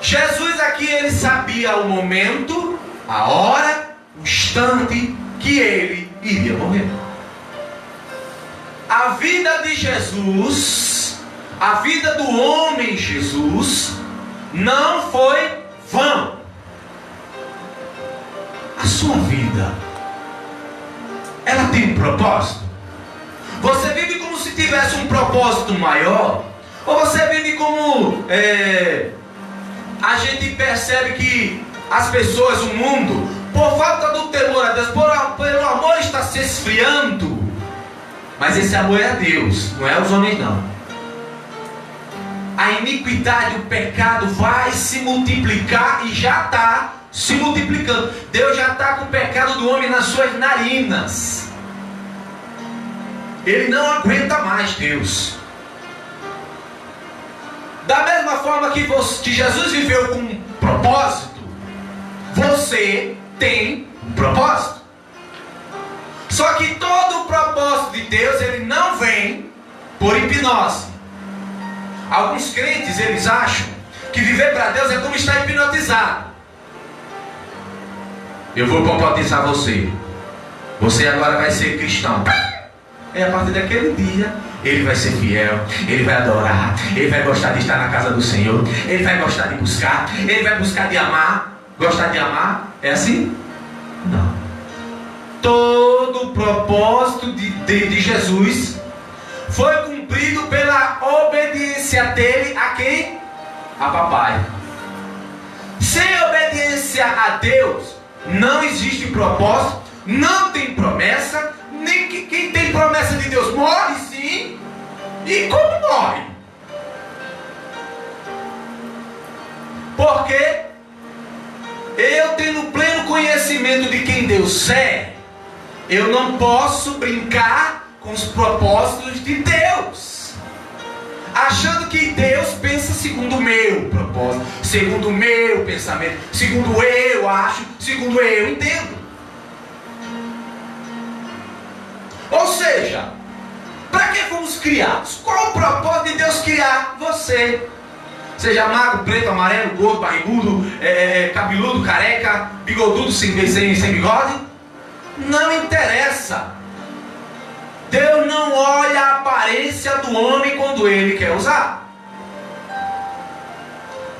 Jesus aqui, ele sabia o momento, a hora, o instante que ele iria morrer. A vida de Jesus, a vida do homem Jesus, não foi vã. A sua vida, ela tem um propósito? Você vive como se tivesse um propósito maior? Ou você vive como a gente percebe que as pessoas, o mundo, por falta do temor a Deus, pelo amor está se esfriando? Mas esse amor é a Deus, não é aos homens não. A iniquidade, o pecado vai se multiplicar e já está se multiplicando. Deus já está com o pecado do homem nas suas narinas. Ele não aguenta mais, Deus. Da mesma forma que Jesus viveu com um propósito, você tem um propósito. Só que todo o propósito de Deus, ele não vem por hipnose. Alguns crentes, eles acham que viver para Deus é como estar hipnotizado. Eu vou hipnotizar você. Você agora vai ser cristão. A partir daquele dia, ele vai ser fiel, ele vai adorar, ele vai gostar de estar na casa do Senhor, ele vai gostar de buscar, ele vai buscar de amar. Gostar de amar? É assim? Não. Todo o propósito de Jesus foi cumprido pela obediência dele a quem? A papai. Sem obediência a Deus, não existe propósito, não tem promessa, nem que quem tem promessa de Deus morre sim. E como morre? Porque eu tendo pleno conhecimento de quem Deus é, eu não posso brincar com os propósitos de Deus, achando que Deus pensa segundo o meu propósito, segundo o meu pensamento, segundo eu acho, segundo eu entendo. Ou seja, para que fomos criados? Qual o propósito de Deus criar você? Seja magro, preto, amarelo, gordo, barrigudo, cabeludo, careca, bigodudo, sem bigode, não interessa. Deus não olha a aparência do homem quando ele quer usar.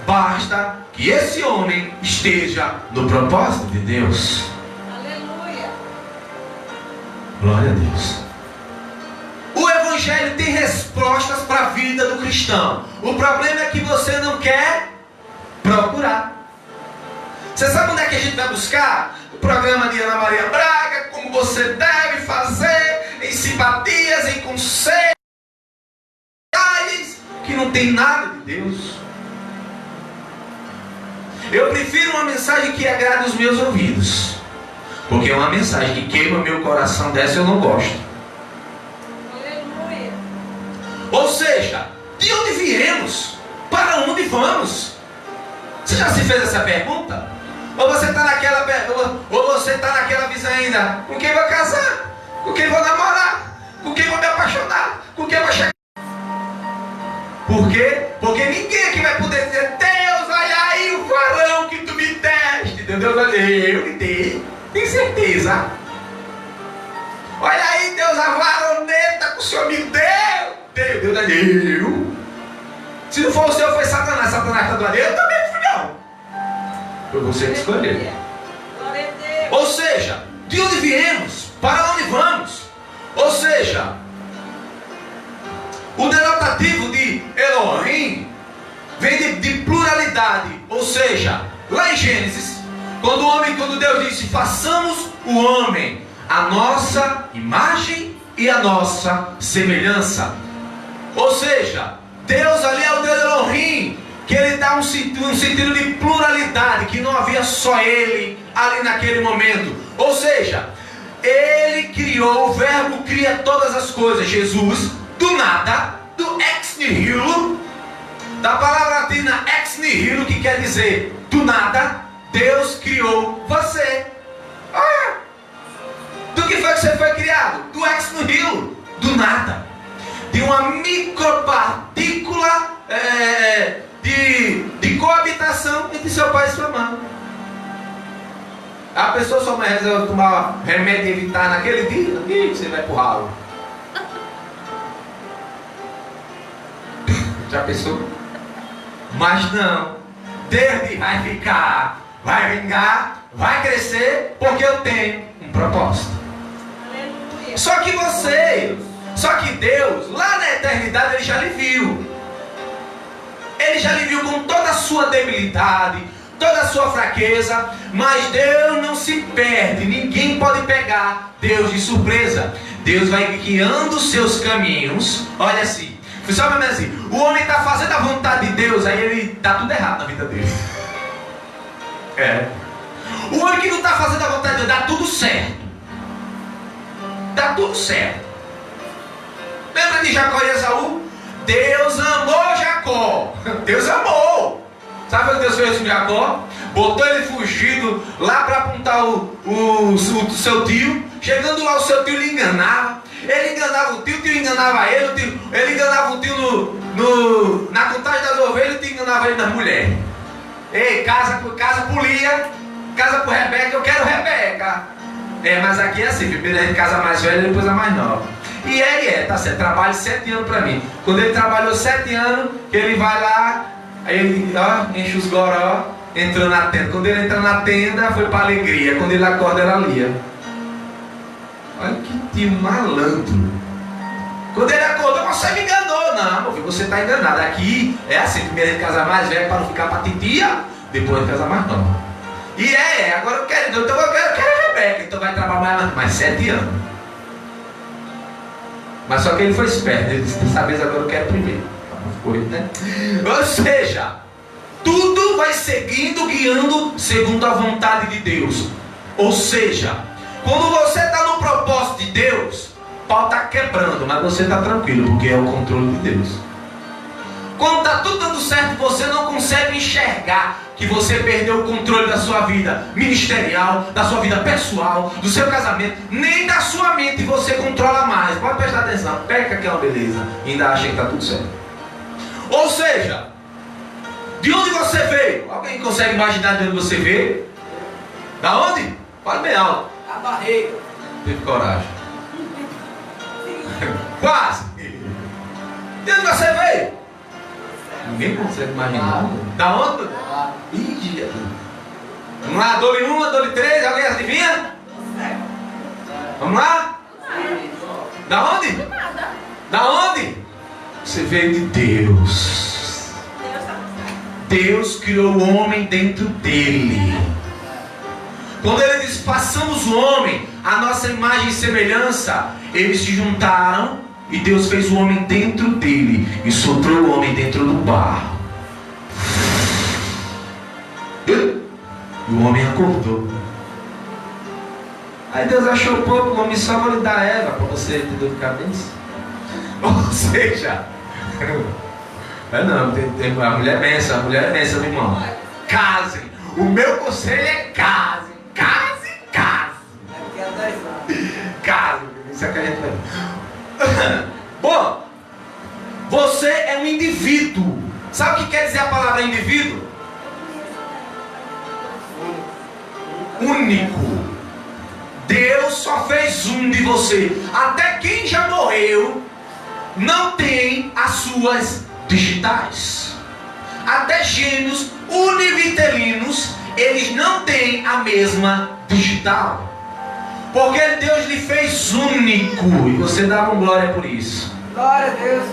Basta que esse homem esteja no propósito de Deus. Aleluia. Glória a Deus. O Evangelho tem respostas para a vida do cristão. O problema é que você não quer procurar. Você sabe onde é que a gente vai buscar? O programa de Ana Maria Braga, como você deve fazer, em simpatias, em conselhos, que não tem nada de Deus. Eu prefiro uma mensagem que agrade os meus ouvidos, porque uma mensagem que queima meu coração dessa eu não gosto. Aleluia. Ou seja, de onde viemos? Para onde vamos? Você já se fez essa pergunta? Ou você está naquela visão ainda? Com quem vou casar? Com quem vou namorar? Com quem vou me apaixonar? Com quem vou chegar? Por quê? Porque ninguém aqui vai poder dizer: Deus, olha aí o varão que tu me deste. Deus vai dizer: eu me dei. Tem certeza? Olha aí, Deus, a varoneta que o Senhor me deu. Deus vai dizer: eu. Se não for o Senhor, foi Satanás. Satanás está do lado. Eu também fui não. Foi você que escolheu. Glória a Deus. Ou seja, de onde viemos? Para onde vamos? Ou seja, o denotativo de Elohim vem de pluralidade. Ou seja, lá em Gênesis, quando Deus disse: façamos o homem a nossa imagem e a nossa semelhança. Ou seja, Deus ali é o Deus Elohim, que ele dá um sentido de pluralidade, que não havia só ele ali naquele momento. Ou seja, ele criou, o verbo cria todas as coisas. Jesus, do nada, do ex nihilo, da palavra latina ex nihilo, que quer dizer do nada, Deus criou você. Do que foi que você foi criado? Do ex nihilo, do nada, de uma micropartícula de coabitação seu pai e sua mãe. A pessoa, sua mãe resolve tomar remédio e evitar naquele dia, e você vai pro ralo. Já pensou? Mas não. Deus vai ficar, vai vingar, vai crescer, porque eu tenho um propósito. Aleluia. Só que Deus, lá na eternidade, Ele já lhe viu. Ele já lhe viu com toda a sua debilidade, toda a sua fraqueza, mas Deus não se perde, ninguém pode pegar Deus de surpresa. Deus vai guiando os seus caminhos. Olha assim, só pra mim assim, o homem está fazendo a vontade de Deus, aí ele dá tudo errado na vida dele. O homem que não está fazendo a vontade de Deus, dá tudo certo. Dá tudo certo. Lembra de Jacó e Esaú? Deus amou Jacó. Deus amou. Sabe o que Deus fez com Jacó? Botou ele fugido lá para apontar o seu tio. Chegando lá, o seu tio lhe enganava. Ele enganava o tio enganava ele. Ele enganava o tio na contagem das ovelhas, o tio enganava ele nas mulheres. Ei, casa por Lia, casa por Rebeca, eu quero Rebeca. Mas aqui é assim, primeiro a gente casa mais velha e depois a mais nova. E ele tá certo, trabalha 7 anos para mim. Quando ele trabalhou 7 anos, ele vai lá, aí ele enche os goró, entrou na tenda. Quando ele entra na tenda, foi para alegria. Quando ele acorda, era Lia. Olha que tio malandro. Quando ele acordou, você me enganou. Não, meu filho, você está enganado. Aqui é assim, primeiro ele casa mais velho para não ficar para titia, depois ele casa mais nova. E agora eu quero a Rebeca, então vai trabalhar mais 7 anos. Mas só que ele foi esperto, ele disse, dessa vez agora eu quero primeiro. Foi, né? Ou seja, tudo vai seguindo, guiando segundo a vontade de Deus. Ou seja, quando você está no propósito de Deus, o pau está quebrando, mas você está tranquilo, porque é o controle de Deus. Quando está tudo dando certo, você não consegue enxergar que você perdeu o controle da sua vida ministerial, da sua vida pessoal, do seu casamento, nem da sua mente você controla mais. Pode prestar atenção, pega que é uma beleza e ainda acha que está tudo certo. Ou seja, de onde você veio? Alguém consegue imaginar de onde você veio? Da onde? Fala bem alto. A barriga. Teve coragem. Quase. De onde você veio? Ninguém consegue imaginar. Da onde? Ih, Jesus. Vamos lá, dole 1, dole 3, alguém adivinha? Vamos lá? Da onde? Da onde? Você veio de Deus. Deus criou o homem dentro dele. Quando ele diz, façamos o homem a nossa imagem e semelhança, eles se juntaram e Deus fez o homem dentro dele e soprou o homem dentro do barro. E o homem acordou. Aí Deus achou pouco, o homem só vou lhe dar Eva para você ter dor de cabeça. Ou seja, não, a mulher é benção, meu irmão. Casem. O meu conselho é casem. Casem. Isso é que a gente vai. Bom, você é um indivíduo. Sabe o que quer dizer a palavra indivíduo? Único. Deus só fez um de você. Até quem já morreu não tem as suas digitais. Até gêmeos univitelinos, eles não têm a mesma digital. Porque Deus lhe fez único. E você dá uma glória por isso. Glória a Deus.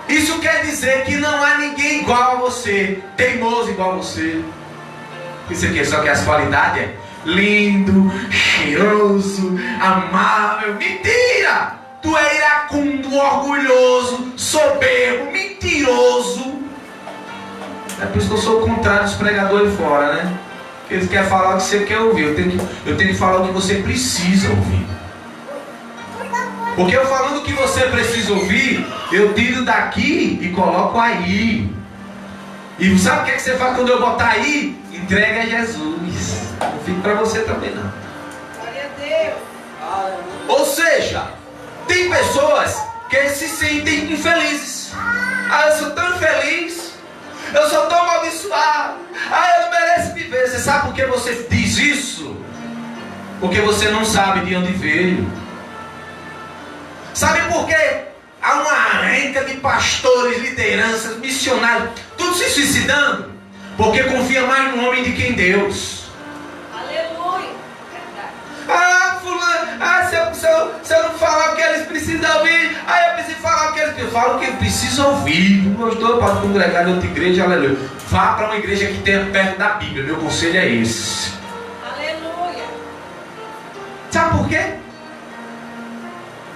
Isso quer dizer que não há ninguém igual a você, teimoso igual a você. Isso aqui só que as qualidades é lindo, cheiroso, amável. Mentira! Tu é iracundo, orgulhoso, soberbo, mentiroso. É por isso que eu sou o contrário dos pregadores fora, né? Eles querem falar o que você quer ouvir. Eu tenho que falar o que você precisa ouvir. Porque eu falando o que você precisa ouvir, eu tiro daqui e coloco aí. E sabe o que você faz quando eu botar aí? Entrega a Jesus. Não fica para você também não. Glória a Deus. Ou seja, tem pessoas que se sentem infelizes. Eu sou tão infeliz. Eu sou tão amaldiçoado. que você diz isso? Porque você não sabe de onde veio. Sabe por quê? Há uma renca de pastores, lideranças, missionários, tudo se suicidando, porque confia mais no homem do que em Deus. Aleluia. Fulano, se eu não falar o que eles precisam ouvir, aí eu preciso falar o que eles precisam. Fala o que precisam ouvir. Não gostou? Pode congregar em outra igreja, aleluia. Vá para uma igreja que tenha perto da Bíblia. Meu conselho é esse. Aleluia. Sabe por quê?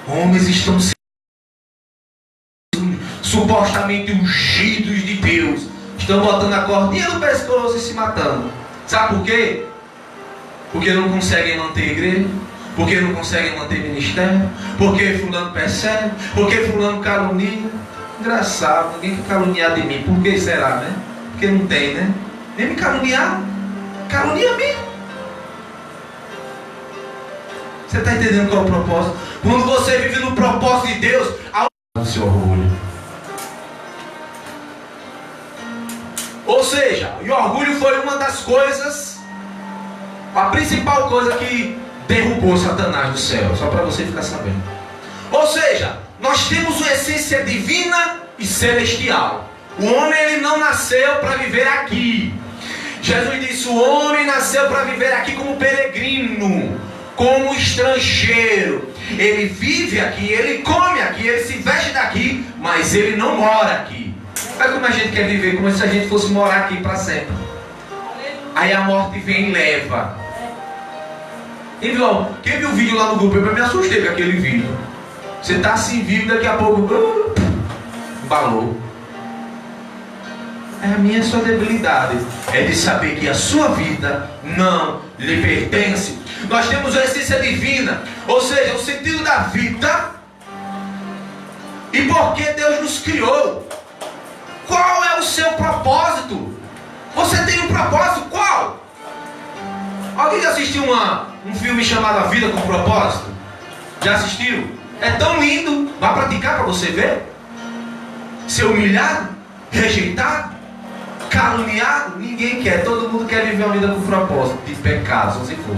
Homens estão sendo supostamente ungidos de Deus, estão botando a cordinha no pescoço e se matando. Sabe por quê? Porque não conseguem manter a igreja, porque não conseguem manter ministério, porque fulano persegue, porque fulano calunia. Engraçado, ninguém quer caluniar de mim. Por que será, né? Porque não tem, né? Nem me caluniar, calunia a mim. Você está entendendo qual é o propósito? Quando você vive no propósito de Deus, há o seu orgulho. Ou seja, o orgulho foi uma das coisas, a principal coisa que derrubou Satanás do céu. Só para você ficar sabendo. Ou seja, nós temos uma essência divina e celestial. O homem, ele não nasceu para viver aqui. Jesus disse: o homem nasceu para viver aqui como peregrino, como estrangeiro. Ele vive aqui, ele come aqui, ele se veste daqui, mas ele não mora aqui. Olha como a gente quer viver, como se a gente fosse morar aqui para sempre. Aí a morte vem e leva. Então, quem viu o vídeo lá no grupo, eu me assustei com aquele vídeo. Você está assim vivo, daqui a pouco embalou. É a minha sua debilidade, é de saber que a sua vida não lhe pertence. Nós temos a essência divina, ou seja, o sentido da vida. E por que Deus nos criou? Qual é o seu propósito? Você tem um propósito? Qual? Alguém já assistiu um filme chamado A Vida com Propósito? Já assistiu? É tão lindo. Vá praticar para você ver. Ser humilhado, rejeitado, caluniado, ninguém quer. Todo mundo quer viver uma vida com propósito. De pecado, só se for.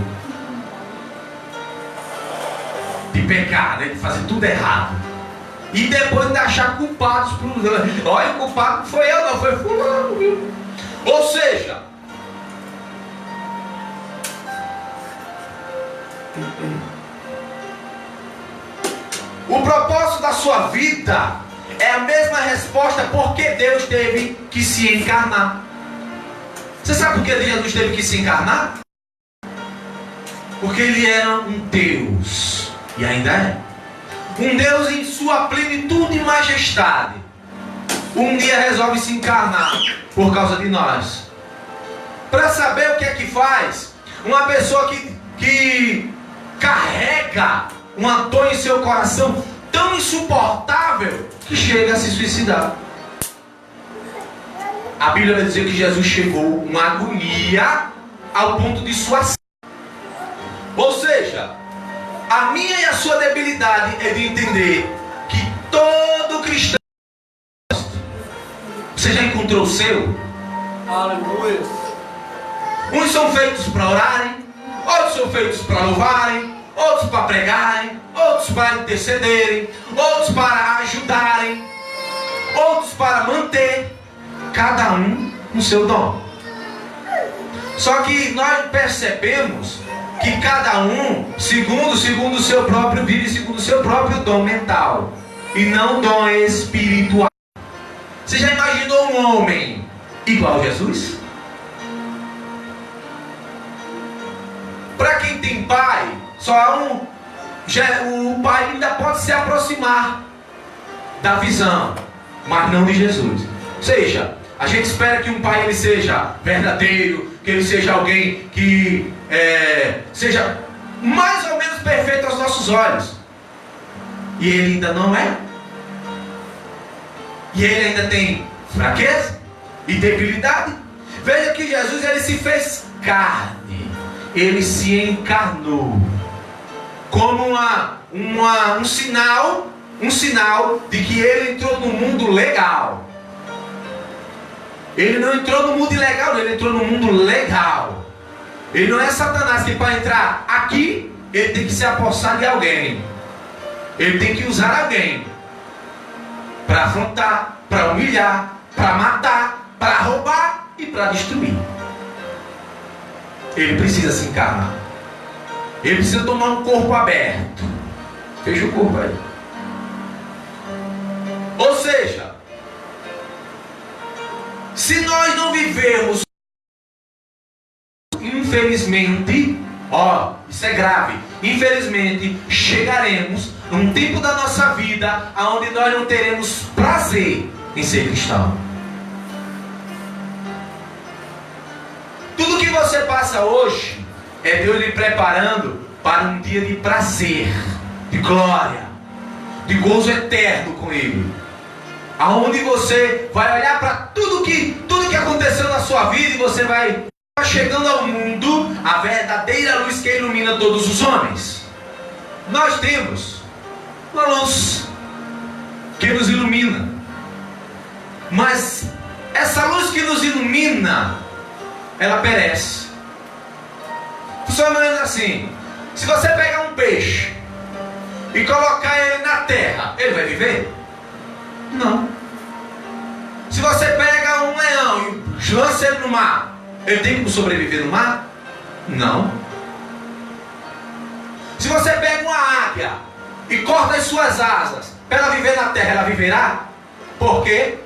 De pecar, né? De fazer tudo errado. E depois de achar culpados por... Olha, o culpado não foi eu, não, foi fulano, viu? Ou seja, o propósito da sua vida é a mesma resposta porque Deus teve que se encarnar. Você sabe por que Jesus teve que se encarnar? Porque ele era um Deus, e ainda é um Deus em sua plenitude e majestade. Um dia resolve se encarnar por causa de nós. Para saber o que é que faz uma pessoa que carrega uma dor em seu coração tão insuportável que chega a se suicidar. A Bíblia vai dizer que Jesus chegou uma agonia ao ponto de sua. Ou seja, a minha e a sua debilidade é de entender que todo cristão... Você já encontrou o seu? Aleluia. Uns são feitos para orarem, outros são feitos para louvarem, outros para pregarem, outros para intercederem, outros para ajudarem, outros para manter, cada um no seu dom. Só que nós percebemos que cada um, segundo o seu próprio vive, segundo o seu próprio dom mental, e não dom espiritual. Você já imaginou um homem igual a Jesus? Para quem tem pai, só há um. O pai ainda pode se aproximar da visão, mas não de Jesus. Ou seja, a gente espera que um pai ele seja verdadeiro, que ele seja alguém que seja mais ou menos perfeito aos nossos olhos. E ele ainda não é. E ele ainda tem fraqueza e debilidade. Veja que Jesus ele se fez carne. Ele se encarnou como um sinal de que ele entrou no mundo legal. Ele não entrou no mundo ilegal, ele entrou no mundo legal. Ele não é Satanás que para entrar aqui, ele tem que se apossar de alguém. Ele tem que usar alguém para afrontar, para humilhar, para matar, para roubar e para destruir. Ele precisa se encarnar. Ele precisa tomar um corpo aberto. Fecha o corpo aí. Ou seja, se nós não vivermos, infelizmente, isso é grave. Infelizmente, chegaremos num tempo da nossa vida onde nós não teremos prazer em ser cristão. Tudo que você passa hoje é Deus lhe preparando para um dia de prazer, de glória, de gozo eterno com Ele. Aonde você vai olhar para tudo que aconteceu na sua vida e você vai chegando ao mundo a verdadeira luz que ilumina todos os homens. Nós temos uma luz que nos ilumina, mas essa luz que nos ilumina, ela perece. Funciona assim: se você pegar um peixe e colocar ele na terra, ele vai viver? Não. Se você pega um leão e lança ele no mar, ele tem como sobreviver no mar? Não. Se você pega uma águia e corta as suas asas para ela viver na terra, ela viverá? Por quê?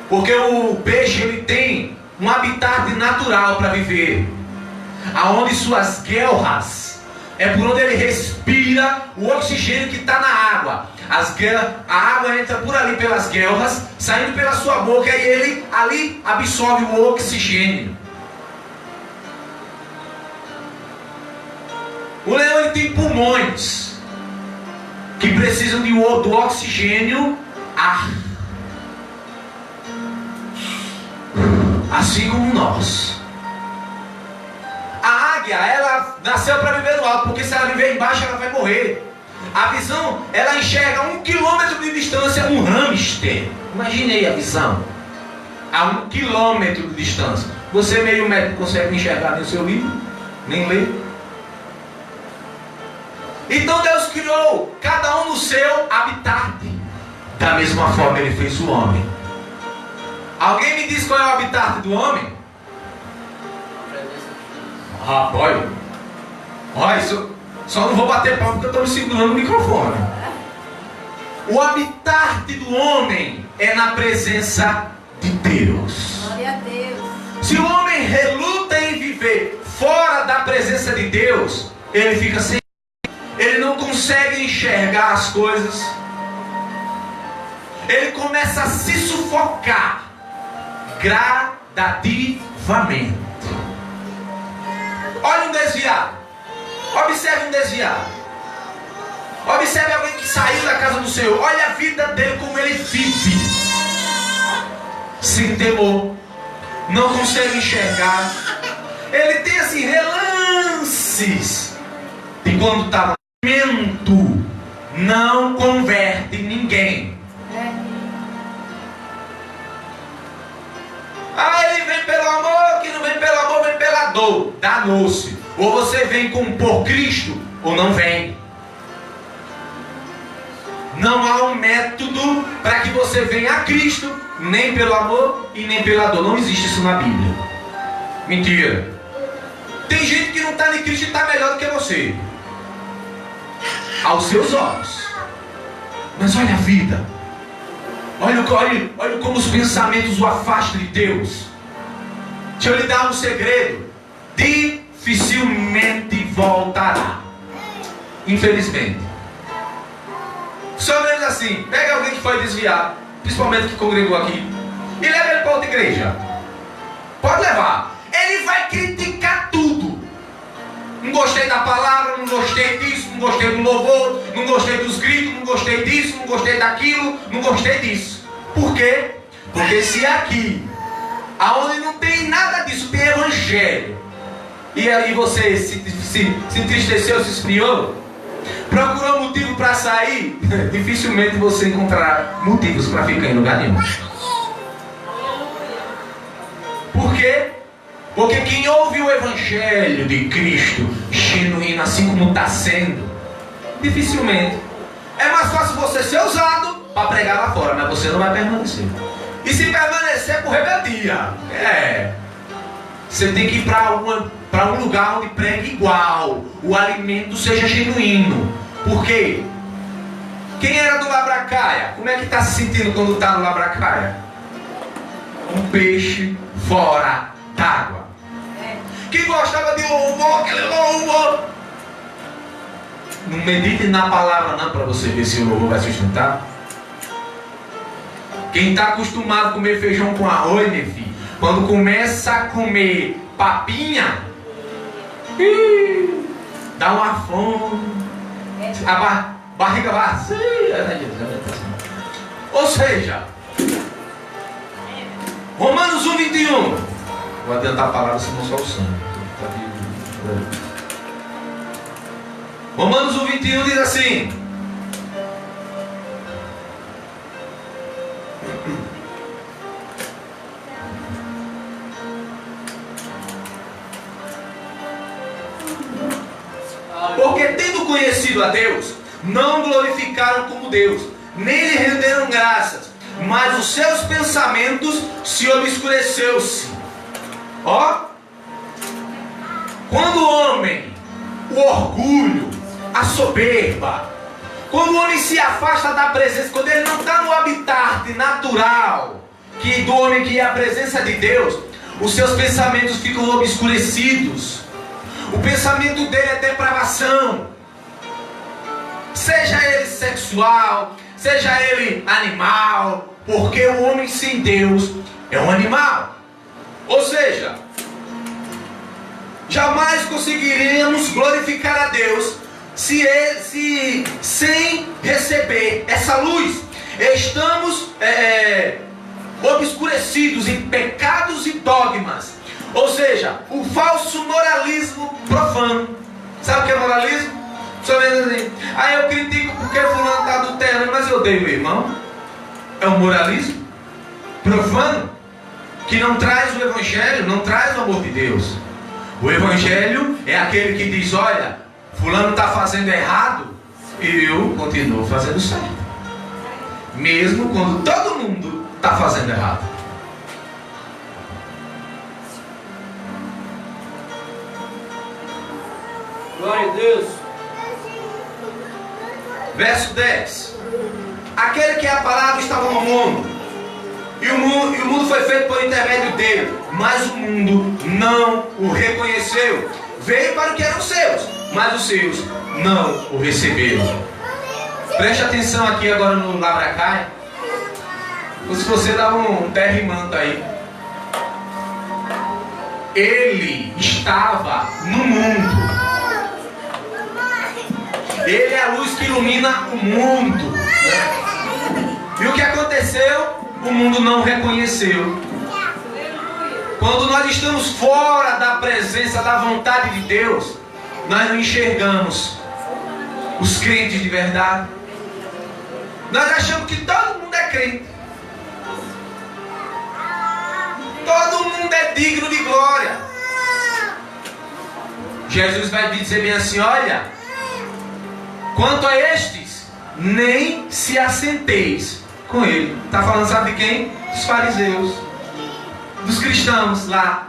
Porque o peixe ele tem um habitat natural para viver, aonde suas guelras é por onde ele respira o oxigênio que está na água. A água entra por ali pelas guelras, saindo pela sua boca, e ele ali absorve o oxigênio. O leão ele tem pulmões que precisam do oxigênio, ar. Assim como nós. A águia, ela nasceu para viver no alto, porque se ela viver embaixo, ela vai morrer. A visão, ela enxerga 1 quilômetro de distância um hamster. Imaginei a visão. A 1 quilômetro de distância. Você meio metro consegue enxergar nem o seu livro, nem ler. Então Deus criou cada um no seu habitat. Da mesma forma Ele fez o homem. Alguém me diz qual é o habitat do homem? Olha isso. Só não vou bater palma porque eu estou me segurando no microfone. O habitat do homem é na presença de Deus. Glória a Deus. Se o homem reluta em viver fora da presença de Deus, ele fica sem. Ele não consegue enxergar as coisas. Ele começa a se sufocar gradativamente. Olha um desviado. Observe um desviado. Observe alguém que saiu da casa do Senhor. Olha a vida dele, como ele vive. Sem temor. Não consegue enxergar. Ele tem assim relances de quando estava no momento. Não converte ninguém. Ele vem pelo amor, que não vem pelo amor, vem pela dor. Danou-se. Ou você vem por Cristo, ou não vem. Não há um método para que você venha a Cristo, nem pelo amor e nem pela dor. Não existe isso na Bíblia. Mentira. Tem gente que não está em Cristo e está melhor do que você, aos seus olhos. Mas olha a vida. Olha como os pensamentos o afastam de Deus. Deixa eu lhe dar um segredo. Dificilmente voltará. Infelizmente. Só menos assim. Pega alguém que foi desviado, principalmente que congregou aqui, e leva ele para outra igreja. Pode levar. Ele vai criticar tudo. Não gostei da palavra, não gostei disso, não gostei do louvor, não gostei dos gritos, não gostei disso, não gostei daquilo, não gostei disso. Por quê? Porque se aqui, aonde não tem nada disso, tem evangelho, e aí você se entristeceu, se esfriou, procurou motivo para sair, dificilmente você encontrará motivos para ficar em lugar nenhum. Por quê? Porque quem ouve o Evangelho de Cristo genuíno, assim como está sendo, dificilmente. É mais fácil você ser usado para pregar lá fora, mas você não vai permanecer. E se permanecer é por rebeldia. Você tem que ir para um lugar onde pregue igual, o alimento seja genuíno. Por quê? Quem era do Labracaia? Como é que está se sentindo quando está no Labracaia? Um peixe fora d'água. Quem gostava de louvor, aquele louvor. Não medite na palavra não, para você ver se o louvor vai sustentar. Quem está acostumado a comer feijão com arroz, meu filho, quando começa a comer papinha, dá uma fome, a barriga vazia. Ou seja, Romanos 1:21. Vou adiantar a palavra, senão só o sangue. Romanos 1:21 diz assim: porque tendo conhecido a Deus, não glorificaram como Deus, nem lhe renderam graças, mas os seus pensamentos se obscureceu-se. Quando o homem, o orgulho, a soberba, quando o homem se afasta da presença, quando ele não está no habitat natural do homem, que é a presença de Deus, os seus pensamentos ficam obscurecidos. O pensamento dele é depravação, seja ele sexual, seja ele animal, porque o homem sem Deus é um animal. Ou seja, jamais conseguiremos glorificar a Deus sem receber essa luz. Estamos obscurecidos em pecados e dogmas. Ou seja, o falso moralismo profano. Sabe o que é moralismo? Só mesmo assim: eu critico porque fulano está adulterando, mas eu odeio meu irmão. É um moralismo profano, que não traz o Evangelho, não traz o amor de Deus. O Evangelho é aquele que diz: olha, fulano está fazendo errado e eu continuo fazendo certo, mesmo quando todo mundo está fazendo errado. Glória a Deus. Verso 10: aquele que é a palavra estava no mundo, e o mundo foi feito por intermédio dele, mas o mundo não o reconheceu. Veio para o que eram seus, mas os seus não o receberam. Preste atenção aqui agora no Labracaia. Se você dá um terra e manto aí. Ele estava no mundo. Ele é a luz que ilumina o mundo, né? E o que aconteceu? O mundo não reconheceu. Quando nós estamos fora da presença, da vontade de Deus, nós não enxergamos os crentes de verdade. Nós achamos que todo mundo é crente, todo mundo é digno de glória. Jesus vai dizer bem assim: olha, quanto a estes, nem se assenteis com ele. Está falando, sabe de quem? Dos fariseus, dos cristãos lá,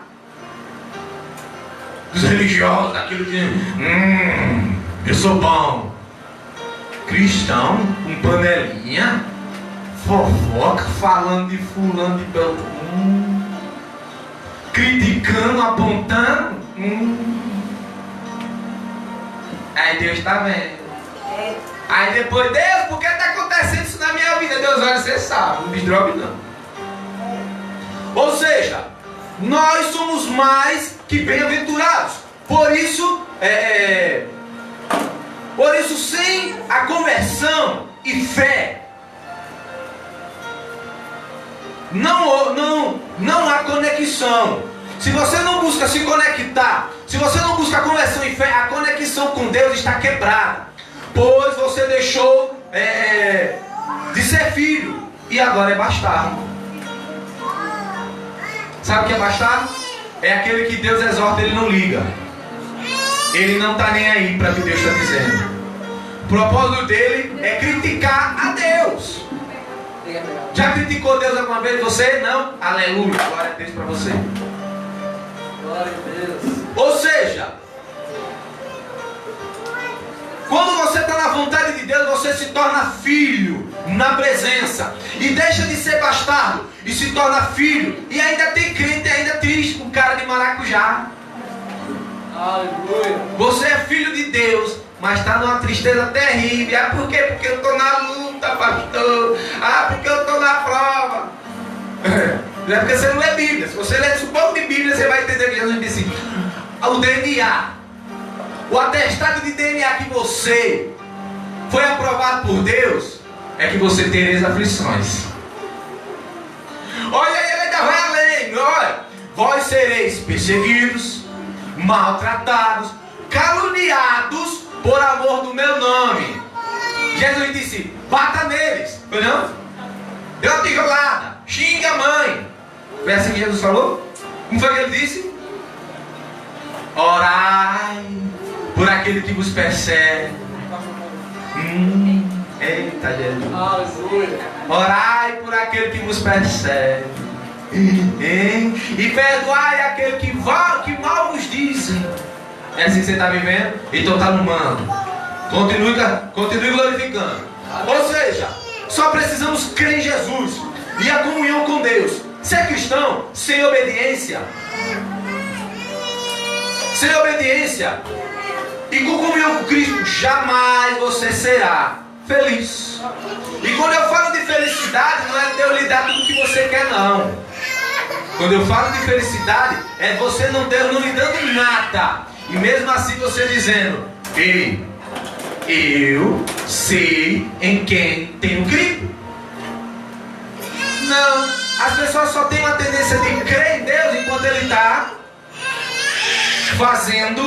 dos religiosos, daquilo que eu sou bom. Cristão com panelinha, fofoca, falando de fulano de beltrano, criticando, apontando. Aí Deus está vendo. Aí depois: Deus, por que está acontecendo isso na minha vida? Deus olha: você sabe, não desdrobe não. Ou seja, nós somos mais que bem-aventurados. Por isso, sem a conversão e fé, não há conexão. Se você não busca se conectar, se você não busca a conversão e fé, a conexão com Deus está quebrada. Pois você deixou de ser filho e agora é bastardo. Sabe o que é bastardo? é aquele que Deus exorta, ele não liga. Ele não está nem aí para o que Deus está dizendo. O propósito dele é criticar a Deus. Já criticou Deus alguma vez? Você? Não? Aleluia, glória a Deus para você. Glória a Deus. Ou seja, quando você está na vontade de Deus, você se torna filho na presença. E deixa de ser bastardo e se torna filho. E ainda tem crente, ainda triste, com cara de maracujá. Aleluia. Você é filho de Deus, mas está numa tristeza terrível. Ah, por quê? Porque eu estou na luta, pastor. Ah, porque eu estou na prova. Não é porque você não lê Bíblia. Se você ler um pouco de Bíblia, você vai entender que Jesus disse: o DNA, o atestado de DNA que você foi aprovado por Deus, é que você tereis aflições. Olha, ele ainda vai além. Olha, vós sereis perseguidos, maltratados, caluniados por amor do meu nome. Jesus disse: bata neles. Foi não? Dê uma tijolada, xinga a mãe. Foi assim que Jesus falou? Como foi que ele disse? Orai por aquele que vos persegue. Eita Jesus. Aleluia. Orai por aquele que vos persegue. E perdoai aquele que mal vos dizem. É assim que você está vivendo? Então está no mando. Continue glorificando. Ou seja, só precisamos crer em Jesus e a comunhão com Deus. Ser cristão sem obediência, e com comunhão com Cristo, jamais você será feliz. E quando eu falo de felicidade, não é Deus lhe dar tudo o que você quer, não. Quando eu falo de felicidade, é você não Deus não lhe dando nada, e mesmo assim você dizendo: ei, eu sei em quem tenho crido. Não, as pessoas só têm uma tendência de crer em Deus enquanto Ele está fazendo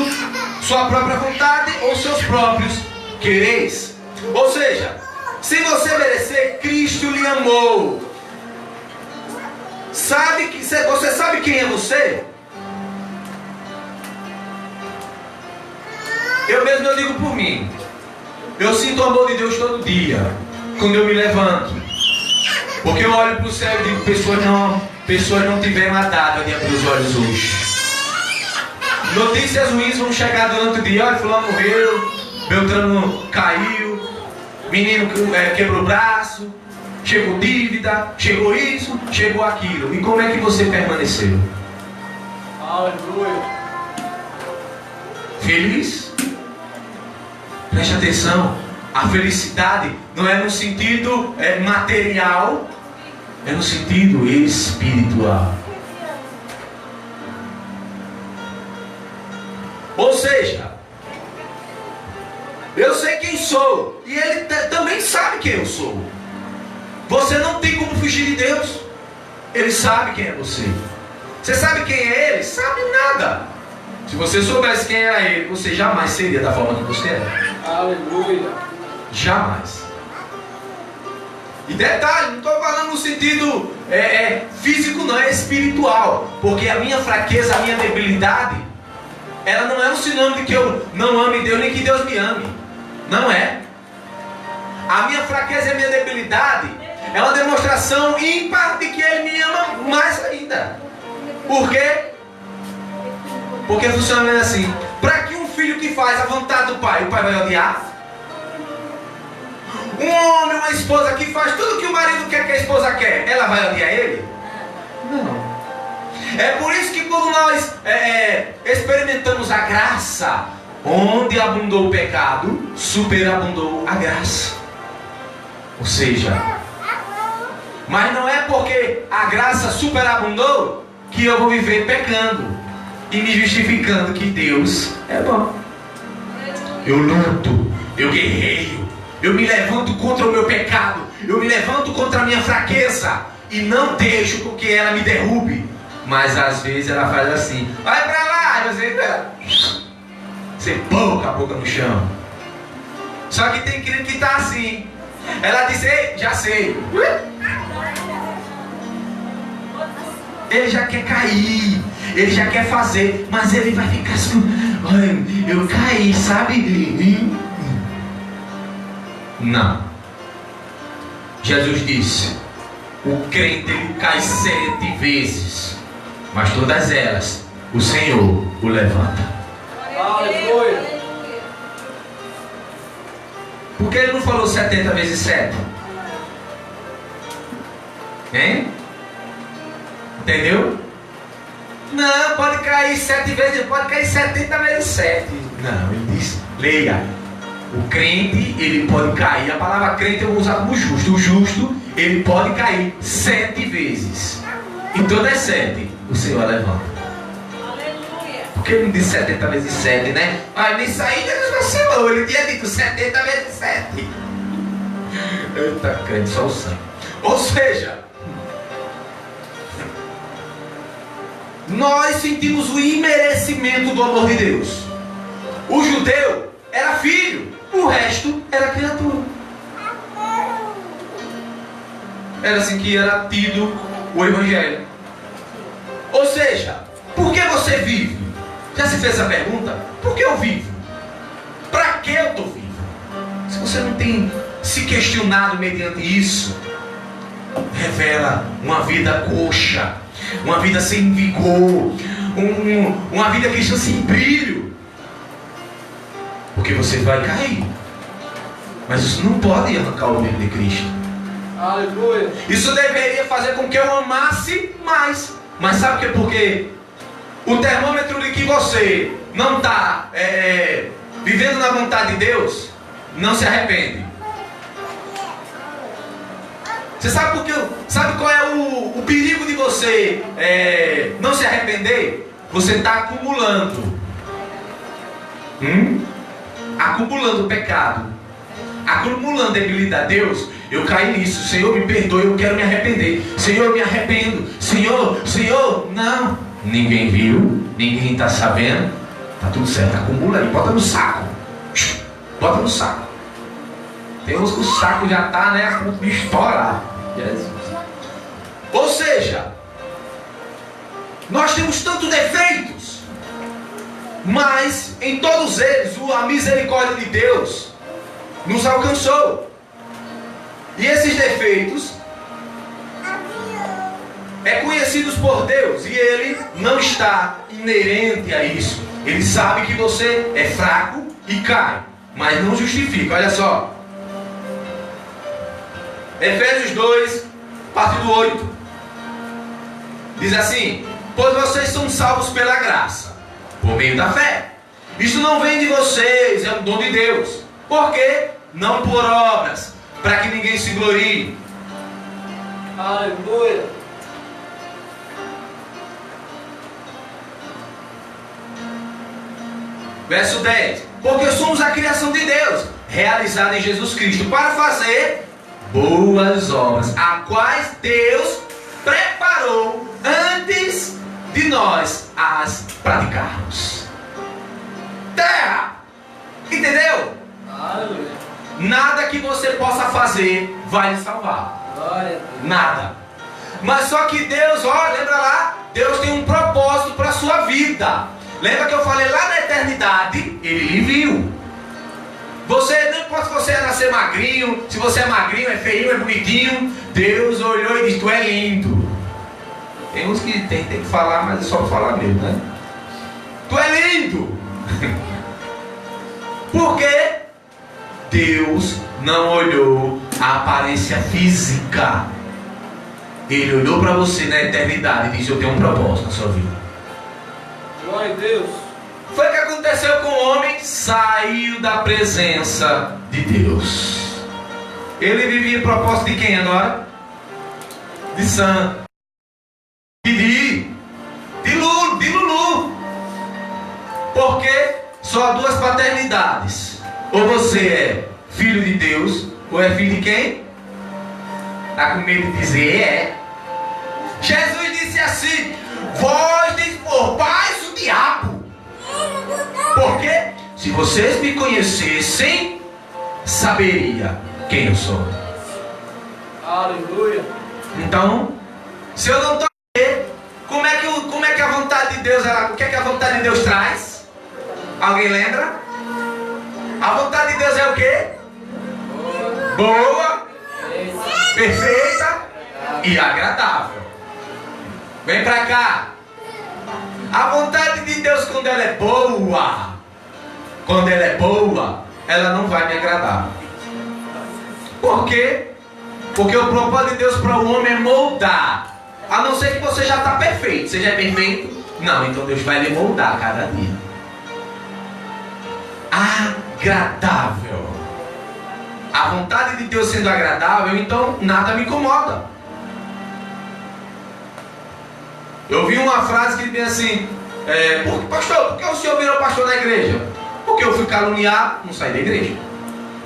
sua própria vontade ou seus próprios quereres. Ou seja, sem você merecer, Cristo lhe amou. Você sabe quem é você? Eu mesmo eu digo por mim. Eu sinto o amor de Deus todo dia, quando eu me levanto. Porque eu olho para o céu e digo: pessoas não tiveram a dádiva de abrir os olhos hoje. Notícias ruins vão chegar durante o dia. Olha, fulano morreu, Beltrano caiu, menino quebrou o braço, chegou dívida, chegou isso, chegou aquilo. E como é que você permaneceu? Aleluia. Feliz? Preste atenção. A felicidade não é no sentido material, é no sentido espiritual. Ou seja, eu sei quem sou, e Ele também sabe quem eu sou. Você não tem como fugir de Deus. Ele sabe quem é você. Você sabe quem é Ele? Sabe nada. Se você soubesse quem era Ele, você jamais seria da forma que você é. Aleluia. Jamais. E detalhe, não estou falando no sentido físico, não, é espiritual. Porque a minha fraqueza, a minha debilidade, ela não é um sinônimo de que eu não ame Deus, nem que Deus me ame. Não é. A minha fraqueza e a minha debilidade é uma demonstração ímpar de que Ele me ama mais ainda. Por quê? Porque funciona assim: para que um filho que faz a vontade do pai, o pai vai odiar? Um homem, uma esposa que faz tudo que o marido quer que a esposa quer, ela vai odiar ele? Não. É por isso que quando nós experimentamos a graça, onde abundou o pecado, superabundou a graça. Ou seja, mas não é porque a graça superabundou que eu vou viver pecando e me justificando que Deus é bom. Eu luto, eu guerreio, eu me levanto contra o meu pecado, eu me levanto contra a minha fraqueza e não deixo com que ela me derrube. Mas às vezes ela faz assim: vai pra lá, você pouca a boca no chão. Só que tem crente que está assim. Ela diz: ei, já sei. Ele já quer cair, ele já quer fazer, mas ele vai ficar assim, olha, eu caí, sabe? Não. Jesus disse, o crente ele cai 7 vezes, mas todas elas, o Senhor o levanta. Aleluia. Por que ele não falou 70 vezes 7? Hein? Entendeu? Não, pode cair 7 vezes, pode cair 70 vezes 7. Não, ele diz, leia. O crente, ele pode cair. A palavra crente eu vou usar como justo. O justo, ele pode cair 7 vezes. E todas 7, o Senhor levanta. Aleluia. Porque ele não disse 70 vezes 7, né? Mas nisso aí Jesus vacilou. Ele tinha dito 70 vezes 7. Eita, crente, só o sangue. Ou seja, nós sentimos o imerecimento do amor de Deus. O judeu era filho, o resto era criatura. Era assim que era tido o evangelho. Ou seja, por que você vive? Já se fez a pergunta? Por que eu vivo? Para que eu estou vivo? Se você não tem se questionado mediante isso, revela uma vida coxa, uma vida sem vigor, uma vida cristã sem brilho. Porque você vai cair. Mas isso não pode arrancar o brilho de Cristo. Aleluia. Isso deveria fazer com que eu amasse mais. Mas sabe o que? Porque o termômetro de que você não está vivendo na vontade de Deus, não se arrepende. Você sabe qual é o perigo de você não se arrepender? Você está acumulando. Acumulando pecado. Acumulando debilidade. Deus, eu caí nisso. Senhor, me perdoe, eu quero me arrepender. Senhor, eu me arrependo. Senhor, não. Ninguém viu, ninguém está sabendo. Tá tudo certo, acumula aí, bota no saco. Bota no saco. Tem uns que o saco já está, né, a ponto de estourar. Jesus. Ou seja, nós temos tantos defeitos, mas em todos eles a misericórdia de Deus nos alcançou. E esses defeitos conhecidos por Deus, e Ele não está inerente a isso. Ele sabe que você é fraco e cai, mas não justifica. Olha só, Efésios 2, parte do 8, diz assim: pois vocês são salvos pela graça, por meio da fé. Isso não vem de vocês, é um dom de Deus. Por quê? Não por obras, para que ninguém se glorie. Aleluia. Verso 10: porque somos a criação de Deus, realizada em Jesus Cristo, para fazer boas obras, a quais Deus preparou antes de nós as praticarmos. Terra! Entendeu? Aleluia. Nada que você possa fazer vai lhe salvar. Glória a Deus. Nada. Mas só que Deus, lembra lá? Deus tem um propósito para a sua vida. Lembra que eu falei lá na eternidade? Ele lhe viu. Você, não importa se você é nascer magrinho, se você é magrinho, é feinho, é bonitinho, Deus olhou e disse: tu é lindo. Tem uns que tem que falar, mas é só falar mesmo, né? Tu é lindo. Porque Deus não olhou a aparência física. Ele olhou para você na eternidade e disse: eu tenho um propósito na sua vida. Glória a Deus. Foi o que aconteceu com o homem, saiu da presença de Deus. Ele vivia em propósito de quem agora? De santo. De Lulu. Porque só há duas paternidades. Ou você é filho de Deus, ou é filho de quem? Está com medo de dizer Jesus disse assim: vós deis por pais o diabo. Porque se vocês me conhecessem, saberia quem eu sou. Aleluia. Então, se eu não estou aqui, Deus, o que é que a vontade de Deus traz? Alguém lembra? A vontade de Deus é o quê? Boa, perfeita e agradável. Vem pra cá. A vontade de Deus, quando ela é boa, ela não vai me agradar. Por quê? Porque o propósito de Deus para o homem é moldar. A não ser que você já está perfeito. Você já é perfeito? Não, então Deus vai lhe moldar a cada dia. Agradável. A vontade de Deus sendo agradável, então nada me incomoda. Eu vi uma frase que diz assim: pastor, por que o senhor virou pastor na igreja? Porque eu fui caluniado, não saí da igreja.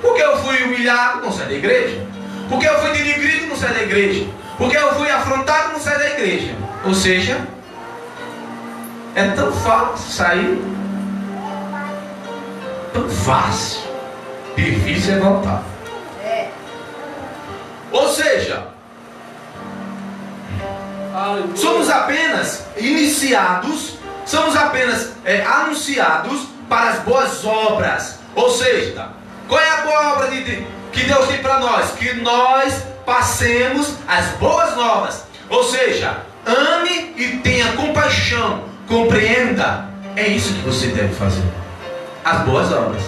Porque eu fui humilhado, não saí da igreja. Porque eu fui denigrido, não saí da igreja. Porque eu fui afrontado, não saí da igreja. Ou seja, é tão fácil sair. Tão fácil. Difícil é voltar. Ou seja, somos apenas iniciados, somos apenas anunciados para as boas obras. Ou seja, qual é a boa obra que Deus tem para nós? Que nós passemos as boas novas. Ou seja, ame e tenha compaixão, compreenda. É isso que você deve fazer. As boas obras.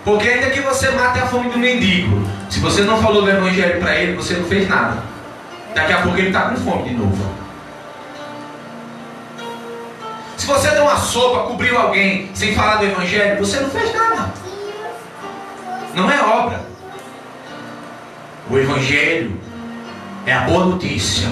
Porque ainda que você mate a fome do mendigo, se você não falou do evangelho para ele, você não fez nada. Daqui a pouco ele está com fome de novo. Se você deu uma sopa, cobriu alguém sem falar do evangelho, você não fez nada. Não é obra. O evangelho é a boa notícia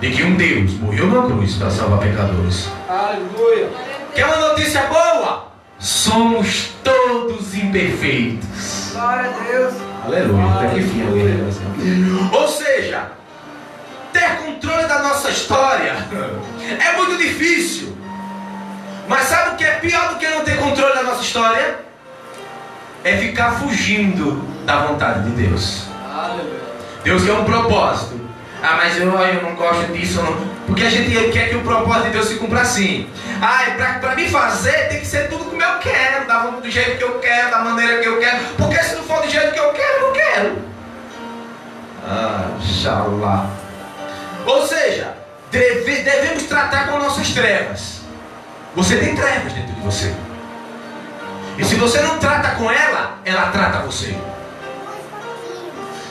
de que um Deus morreu na cruz para salvar pecadores. Aleluia. Quer uma notícia boa? Somos todos imperfeitos. Glória a Deus. Aleluia. Até que fim. Ou seja, ter controle da nossa história é muito difícil. Mas sabe o que é pior do que não ter controle da nossa história? É ficar fugindo da vontade de Deus. Aleluia. Deus quer um propósito. Mas eu não gosto disso. Porque a gente quer que o propósito de Deus se cumpra assim. Para me fazer tem que ser tudo como eu quero, do jeito que eu quero, da maneira que eu quero. Porque se não for do jeito que eu quero, eu não quero. Xalá. Ou seja, devemos tratar com nossas trevas. Você tem trevas dentro de você. E se você não trata com ela, ela trata você.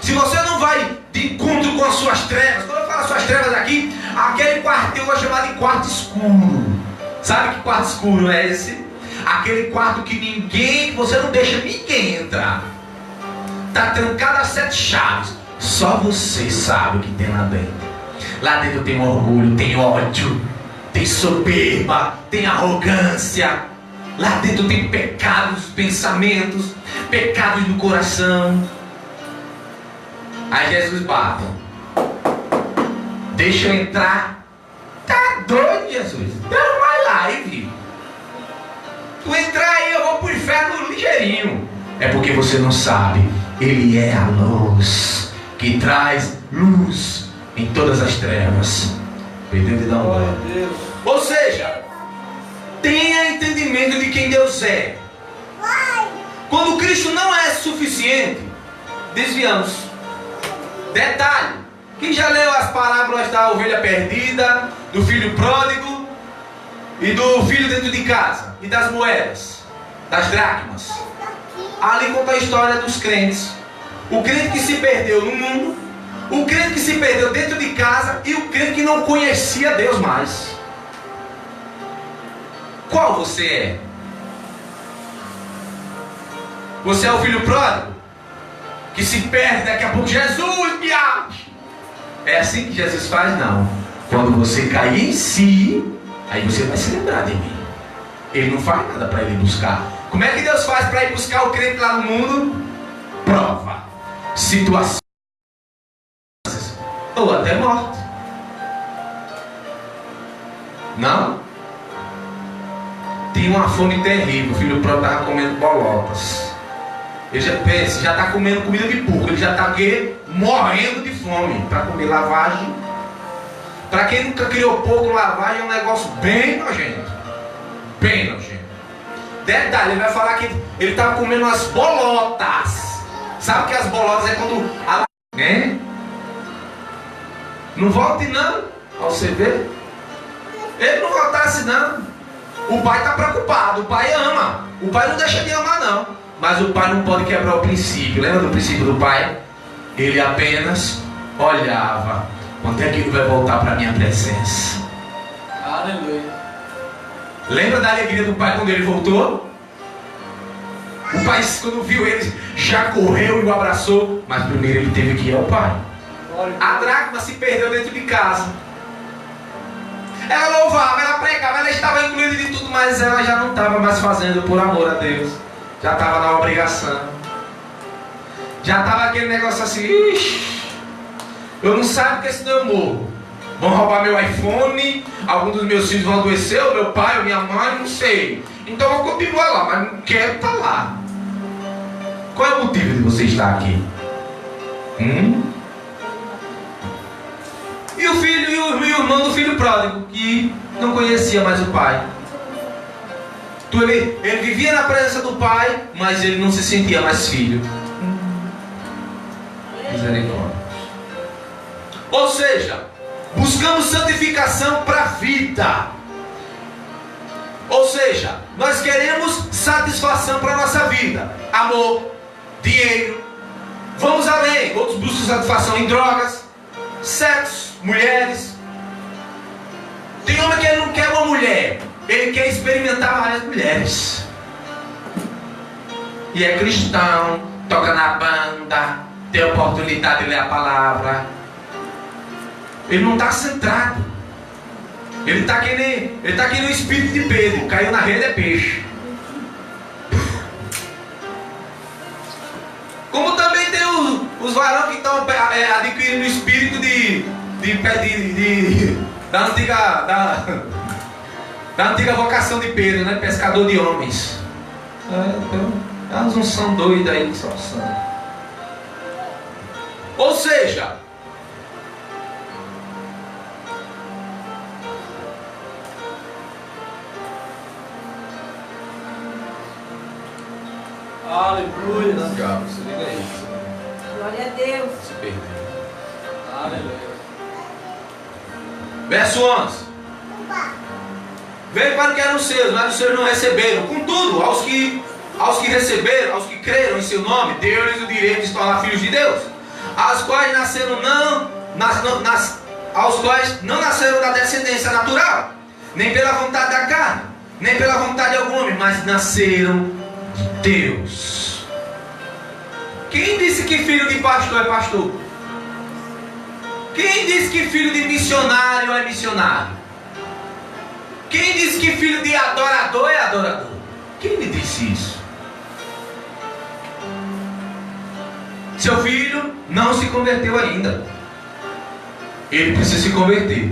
Se você não vai de encontro com as suas trevas, quando eu falo suas trevas aqui, aquele quarto eu vou chamar de quarto escuro. Sabe que quarto escuro é esse? Aquele quarto que você não deixa ninguém entrar. Está trancado a 7 chaves. Só você sabe o que tem lá dentro. Lá dentro tem orgulho, tem ódio, tem soberba, tem arrogância. Lá dentro tem pecados, pensamentos, pecados do coração. Aí Jesus bate. Deixa eu entrar. Tá doido, Jesus? Dá uma live. Tu entrar aí, eu vou pro inferno ligeirinho. É porque você não sabe. Ele é a luz que traz luz em todas as trevas. Perdeu de dar um banho. Ou seja, tenha entendimento de quem Deus é. Quando Cristo não é suficiente, desviamos. Detalhe, quem já leu as parábolas da ovelha perdida, do filho pródigo e do filho dentro de casa e das moedas, das dracmas? Ali conta a história dos crentes. O crente que se perdeu no mundo, o crente que se perdeu dentro de casa e o crente que não conhecia Deus mais. Qual você é? Você é o filho pródigo? Que se perde daqui a pouco, Jesus me acha. É assim que Jesus faz? Não. Quando você cair em si, aí você vai se lembrar de mim. Ele não faz nada para ele buscar. Como é que Deus faz para ir buscar o crente lá no mundo? Prova, situações ou até morte. Não? Tinha uma fome terrível. O filho pródigo estava comendo bolotas. Ele já está comendo comida de porco. Ele já está morrendo de fome para comer lavagem. Para quem nunca criou porco, lavagem é um negócio bem nojento. Bem nojento. Detalhe, ele vai falar que ele estava comendo umas bolotas. Sabe que as bolotas é quando a... Hein? Não volte não, ao você ver. Ele não voltasse não. O pai está preocupado, o pai ama. O pai não deixa de amar não. Mas o pai não pode quebrar o princípio. Lembra do princípio do pai? Ele apenas olhava. Quando é que ele vai voltar para a minha presença? Aleluia. Lembra da alegria do pai quando ele voltou? O pai, quando viu ele, já correu e o abraçou. Mas primeiro ele teve que ir ao pai. A dracma se perdeu dentro de casa. Ela louvava, ela pregava, ela estava incluída de tudo, mas ela já não estava mais fazendo por amor a Deus. Já estava na obrigação. Já estava aquele negócio assim, ixi, eu não saio porque senão eu morro. Vão roubar meu iPhone, algum dos meus filhos vão adoecer, o meu pai, ou minha mãe, não sei. Então eu vou continuar lá, mas não quero estar lá. Qual é o motivo de você estar aqui? E o filho e o irmão do filho pródigo, que não conhecia mais o pai. Então ele vivia na presença do pai, mas ele não se sentia mais filho. Misericórdia. Ou seja, buscamos santificação para a vida. Ou seja, nós queremos satisfação para a nossa vida. Amor, dinheiro. Vamos além. Outros buscam satisfação em drogas, sexo, mulheres. Tem homem que ele não quer uma mulher, ele quer experimentar várias mulheres. E é cristão, toca na banda, tem a oportunidade de ler a palavra. Ele não está centrado. Ele está aqui no espírito de Pedro. Caiu na rede é peixe. Como também tem os varões que estão adquirindo o espírito da antiga vocação de Pedro, né? Pescador de homens. Elas não são doidas aí, só são. Ou seja, Aleluia. diabo, se liga aí. Glória a Deus. Se perdeu. Aleluia. Verso 11. Veio para o que eram seus, mas os seus não receberam. Contudo, aos que receberam, aos que creram em seu nome, deu-lhes o direito de se tornar filhos de Deus, aos quais aos quais não nasceram da descendência natural, nem pela vontade da carne, nem pela vontade de algum homem, mas nasceram de Deus. Quem disse que filho de pastor é pastor? Quem disse que filho de missionário é missionário? Quem disse que filho de adorador é adorador? Quem lhe disse isso? Seu filho não se converteu ainda. Ele precisa se converter.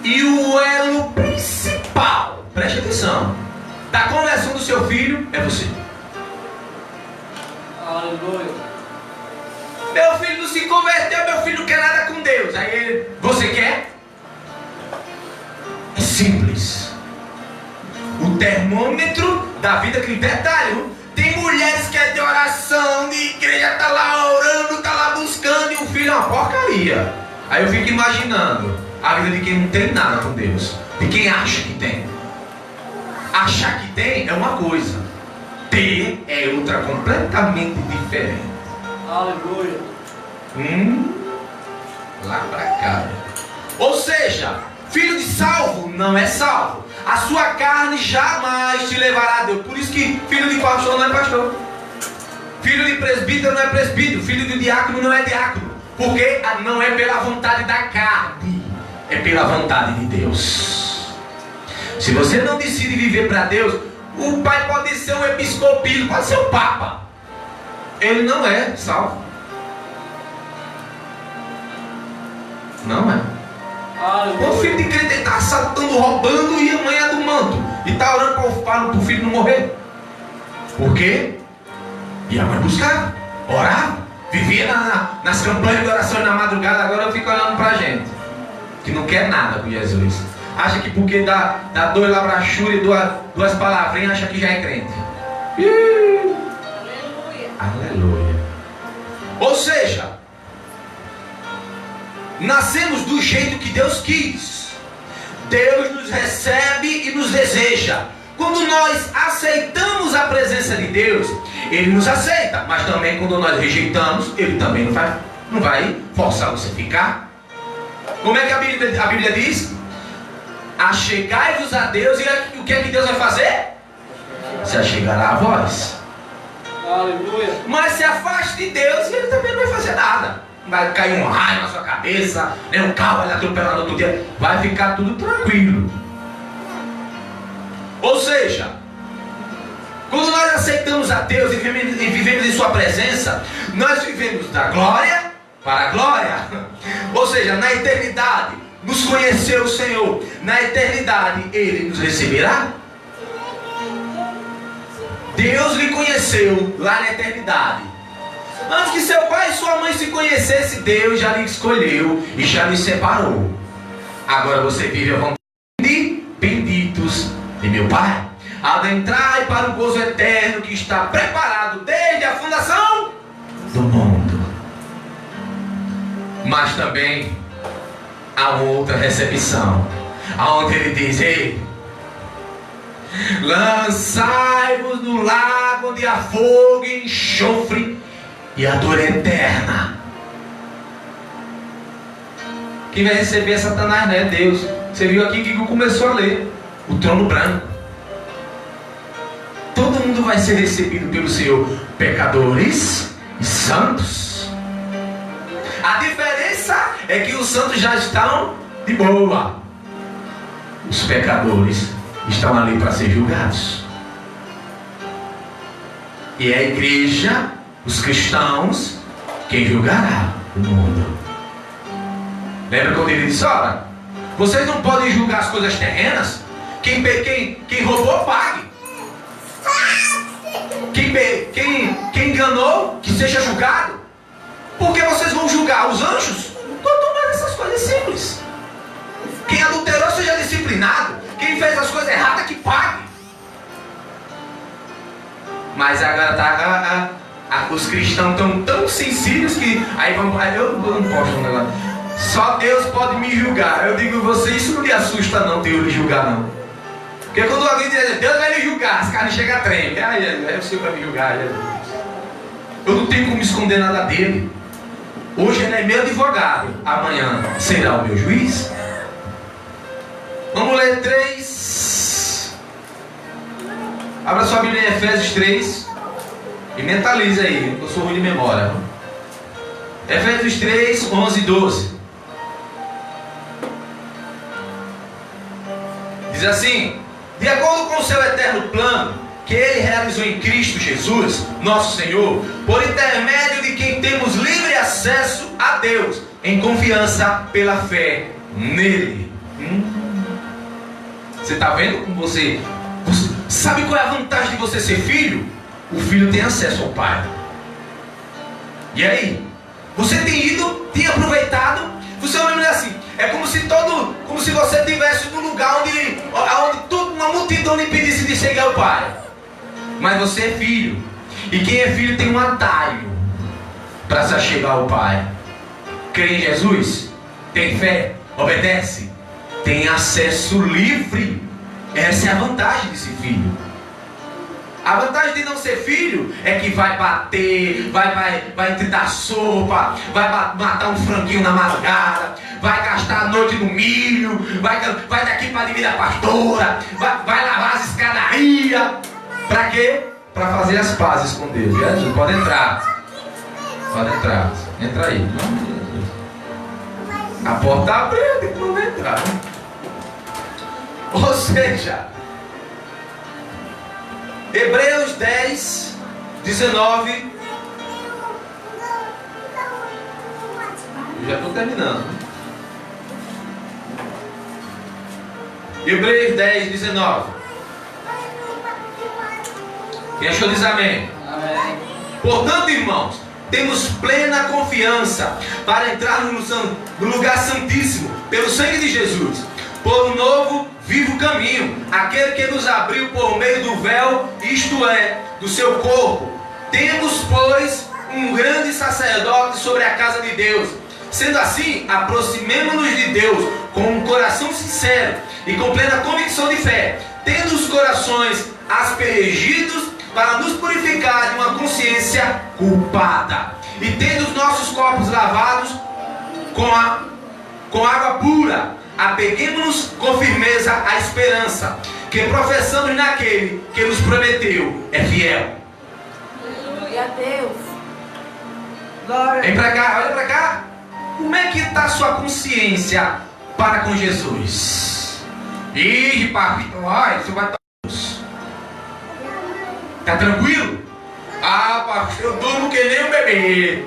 E o elo principal, preste atenção, da conversão do seu filho é você. Aleluia. Meu filho não se converteu, meu filho não quer nada com Deus. Aí ele, você quer? É simples. O termômetro da vida que detalhe. Tem mulheres que é de oração, de igreja, tá lá orando, tá lá buscando, e o filho é uma porcaria. Aí eu fico imaginando a vida de quem não tem nada com Deus, de quem acha que tem. Achar que tem é uma coisa, ter é outra completamente diferente. Aleluia. Lá pra cá. Ou seja, filho de salvo não é salvo. A sua carne jamais te levará a Deus. Por isso que filho de pastor não é pastor. Filho de presbítero não é presbítero. Filho de diácono não é diácono. Porque não é pela vontade da carne, é pela vontade de Deus. Se você não decide viver para Deus, o pai pode ser um episcopino, pode ser um papa. Ele não é salvo. Não é. O filho de crente está assaltando, roubando e a mãe é do manto. E está orando para o filho não morrer. Por quê? E a mãe buscava, orava, vivia nas campanhas de oração na madrugada. Agora eu fico olhando para a gente. que não quer nada com Jesus. Acha que porque dá dois labrachura e duas palavrinhas, acha que já é crente. Aleluia. Aleluia. Ou seja, nascemos do jeito que Deus quis. Deus nos recebe e nos deseja. Quando nós aceitamos a presença de Deus, Ele nos aceita. Mas também quando nós rejeitamos, Ele também não vai forçar você a ficar. Como é que a Bíblia diz? Achegai-vos a Deus, e o que é que Deus vai fazer? Se achegará a vós. Aleluia. Mas se afaste de Deus e Ele também não vai fazer nada. Vai cair um raio na sua cabeça, né? Um carro vai lhe atropelar no outro dia. Vai ficar tudo tranquilo. Ou seja, quando nós aceitamos a Deus e vivemos em Sua presença, nós vivemos da glória para a glória. Ou seja, na eternidade, nos conheceu o Senhor. Na eternidade, Ele nos receberá. Deus lhe conheceu lá na eternidade. Antes que seu pai e sua mãe se conhecessem, Deus já lhe escolheu e já lhe separou. Agora você vive a vontade de benditos de meu Pai. Adentrai para o gozo eterno que está preparado desde a fundação do mundo. Mas também há uma outra recepção, aonde ele diz: ei, lançai-vos no lago onde há fogo e enxofre e a dor eterna. Quem vai receber é Satanás, não é Deus. Você viu aqui que começou a ler o trono branco. Todo mundo vai ser recebido pelo Senhor, pecadores e santos. A diferença é que os santos já estão de boa. Os pecadores estão ali para ser julgados. E é a igreja, os cristãos, quem julgará o mundo. Lembra quando ele disse: olha, vocês não podem julgar as coisas terrenas. Quem roubou, pague. Quem enganou, que seja julgado. Porque vocês vão julgar os anjos? Quanto mais essas coisas simples. Quem adulterou, seja disciplinado. Quem fez as coisas erradas, que pague. Mas agora os cristãos estão tão sensíveis que aí eu não posso um negócio. Só Deus pode me julgar. Eu digo você, isso não lhe assusta não, Deus lhe julgar não. Porque quando alguém diz Deus vai lhe julgar, as caras chegam a tremer. Aí o Senhor vai me julgar. Eu não tenho como esconder nada dele. Hoje ele é meu advogado, amanhã será o meu juiz. Vamos ler 3. Abra sua Bíblia em Efésios 3 e mentalize aí, eu sou ruim de memória. Efésios 3, 11 e 12. Diz assim: de acordo com o seu eterno plano, que Ele realizou em Cristo Jesus, nosso Senhor, por intermédio de quem temos livre acesso a Deus, em confiança pela fé nele. Você está vendo como você sabe qual é a vantagem de você ser filho? O filho tem acesso ao Pai. E aí? Você tem aproveitado? Você olha assim, é como se você estivesse num lugar onde uma multidão lhe impedisse de chegar ao Pai. Mas você é filho. E quem é filho tem um atalho para se chegar ao Pai. Crê em Jesus? Tem fé? Obedece? Tem acesso livre. Essa é a vantagem de ser filho. A vantagem de não ser filho é que vai bater, vai te dar sopa, vai matar um franguinho na madrugada, vai gastar a noite no milho, vai daqui para ali da pastora, vai lavar as escadarias. Para quê? Para fazer as pazes com Deus. Jesus, pode entrar. Pode entrar. Entra aí. A porta está aberta, não vai entrar. Ou seja, Hebreus 10, 19. Eu já estou terminando. Hebreus 10, 19. Quem achou diz amém. Amém. Portanto, irmãos, temos plena confiança para entrar no lugar santíssimo pelo sangue de Jesus, por um novo, vivo caminho, aquele que nos abriu por meio do véu, isto é, do seu corpo. Temos, pois, um grande sacerdote sobre a casa de Deus. Sendo assim, aproximemo-nos de Deus com um coração sincero e com plena convicção de fé, tendo os corações aspergidos para nos purificar de uma consciência culpada, e tendo os nossos corpos lavados com água pura, apeguemo-nos com firmeza à esperança que professamos naquele que nos prometeu é fiel. Glória a Deus. Glória. Vem pra cá, olha pra cá. Como é que está a sua consciência para com Jesus? Ih, pastor, isso vai estar. Está tranquilo? Ah, pastor, eu durmo que nem um bebê.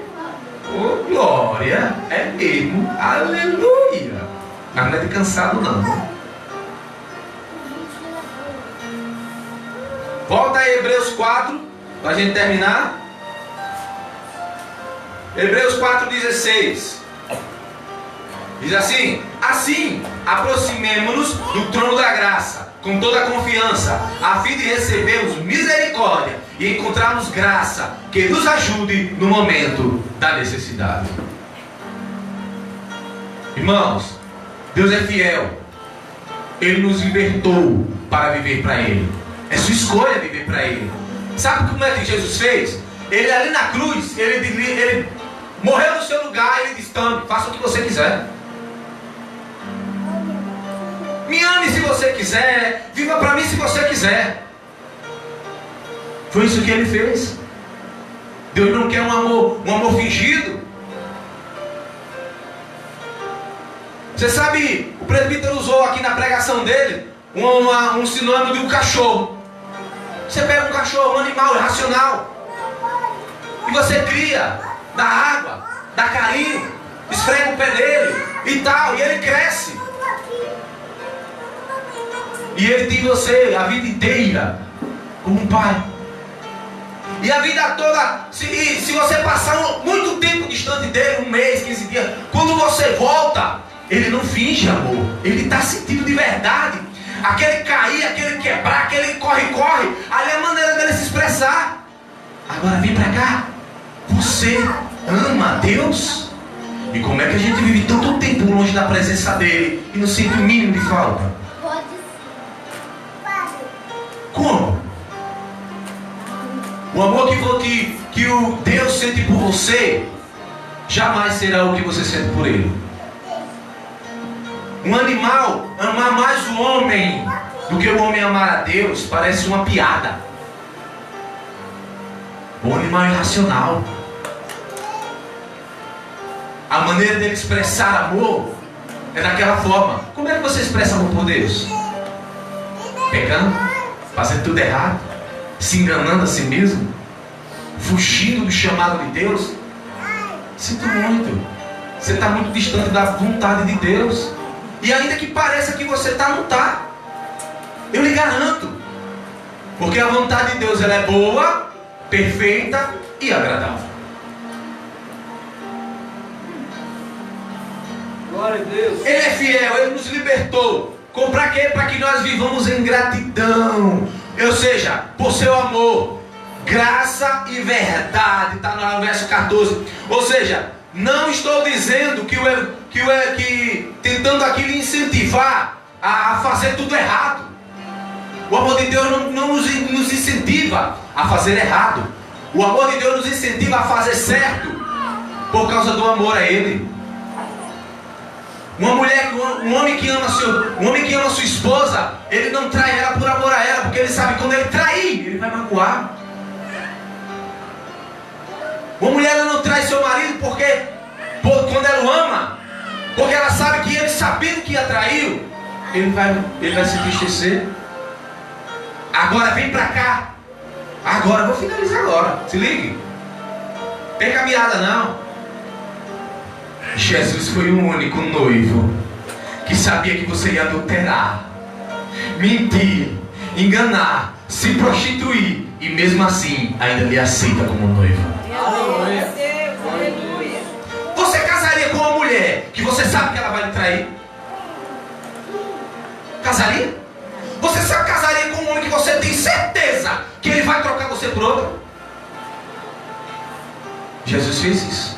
Oh, glória, é mesmo. Aleluia. Mas não é de cansado, não. Volta a Hebreus 4, para a gente terminar. Hebreus 4,16. Diz assim: assim, aproximemo-nos do trono da graça, com toda a confiança, a fim de recebermos misericórdia e encontrarmos graça que nos ajude no momento da necessidade. Irmãos, Deus é fiel. Ele nos libertou para viver para Ele. É sua escolha viver para Ele. Sabe como é que Jesus fez? Ele ali na cruz, ele morreu no seu lugar. Ele disse: faça o que você quiser. Me ame se você quiser. Viva para mim se você quiser. Foi isso que Ele fez. Deus não quer um amor fingido. Você sabe, o presbítero usou aqui na pregação dele um sinônimo de um cachorro. Você pega um cachorro, um animal irracional, e você cria, dá água, dá carinho, esfrega o pé dele e tal, e ele cresce. E ele tem você a vida inteira como um pai. E a vida toda, se você passar muito tempo distante dele, 1 mês, 15 dias, quando você volta, ele não finge amor, ele está sentindo de verdade. Aquele cair, aquele quebrar, aquele corre, ali é a maneira dele se expressar. Agora vem pra cá. Você ama Deus? E como é que a gente vive tanto tempo longe da presença dele e não sente o mínimo de falta? Como? O amor que o Deus sente por você jamais será o que você sente por ele. Um animal amar mais o homem do que o homem amar a Deus parece uma piada. O animal é irracional. A maneira dele expressar amor é daquela forma. Como é que você expressa amor por Deus? Pecando? Fazendo tudo errado? Se enganando a si mesmo? Fugindo do chamado de Deus? Sinto muito. Você está muito distante da vontade de Deus. E ainda que pareça que você está, não está. Eu lhe garanto. Porque a vontade de Deus ela é boa, perfeita e agradável. Glória a Deus. Ele é fiel, Ele nos libertou. Para quê? Para que nós vivamos em gratidão. Ou seja, por seu amor, graça e verdade. Está no verso 14. Ou seja, não estou dizendo que tentando aqui lhe incentivar a fazer tudo errado. O amor de Deus não nos incentiva a fazer errado. O amor de Deus nos incentiva a fazer certo, por causa do amor a Ele. Um homem que ama sua esposa, ele não trai ela por amor a ela, porque ele sabe que quando ele trair, ele vai magoar. Uma mulher ela não trai seu marido quando ela o ama, porque ela sabe que ele, sabendo que a traiu, ele vai se entristecer. Agora vem pra cá. Agora, vou finalizar agora. Se ligue. Tem caminhada não. Jesus foi o único noivo que sabia que você ia adulterar, mentir, enganar, se prostituir, e mesmo assim ainda lhe aceita como noivo. Glória a Deus. você sabe que ela vai lhe trair? Casaria? Você se casaria com um homem que você tem certeza que ele vai trocar você por outro? Jesus fez isso.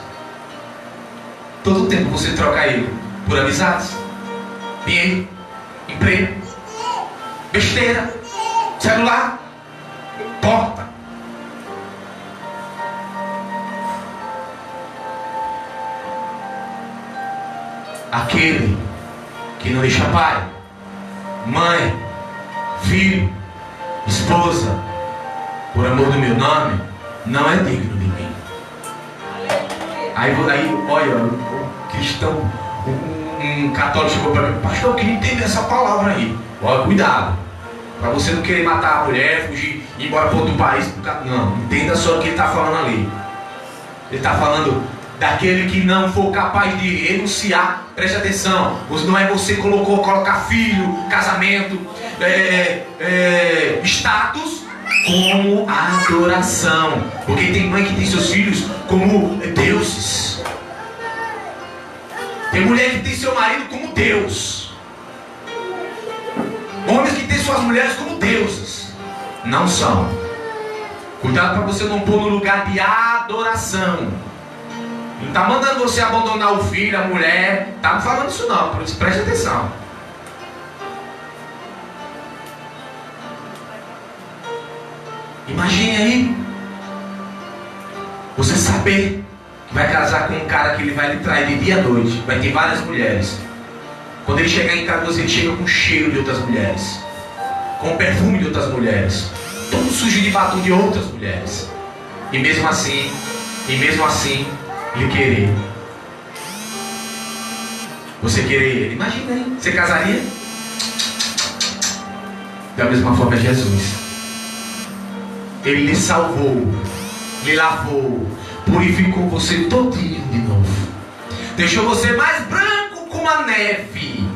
Todo o tempo você troca ele por amizades, dinheiro, emprego, besteira, celular, porta. Aquele que não deixa pai, mãe, filho, esposa, por amor do meu nome, não é digno de mim. Aí, olha, um cristão, um católico chegou para mim: pastor, eu queria entender essa palavra aí. Olha, cuidado, para você não querer matar a mulher, fugir, ir embora para outro país. Não, entenda só o que ele está falando ali. Ele está falando daquele que não for capaz de renunciar. Preste atenção, não é você colocar filho, casamento, status como adoração. Porque tem mãe que tem seus filhos como deuses. Tem mulher que tem seu marido como Deus. Homens que têm suas mulheres como deuses. Não são. Cuidado para você não pôr no lugar de adoração. Não está mandando você abandonar o filho, a mulher. Está falando isso não, por isso preste atenção. Imagine aí você saber que vai casar com um cara que ele vai lhe trair de dia à noite. Vai ter várias mulheres. Quando ele chegar em casa, você chega com cheiro de outras mulheres, com perfume de outras mulheres, todo sujo de batom de outras mulheres. E mesmo assim, ele querer. Você querer ele. Imagina aí, você casaria? Da mesma forma é Jesus. Ele lhe salvou, lhe lavou, purificou você todinho de novo. Deixou você mais branco como a neve.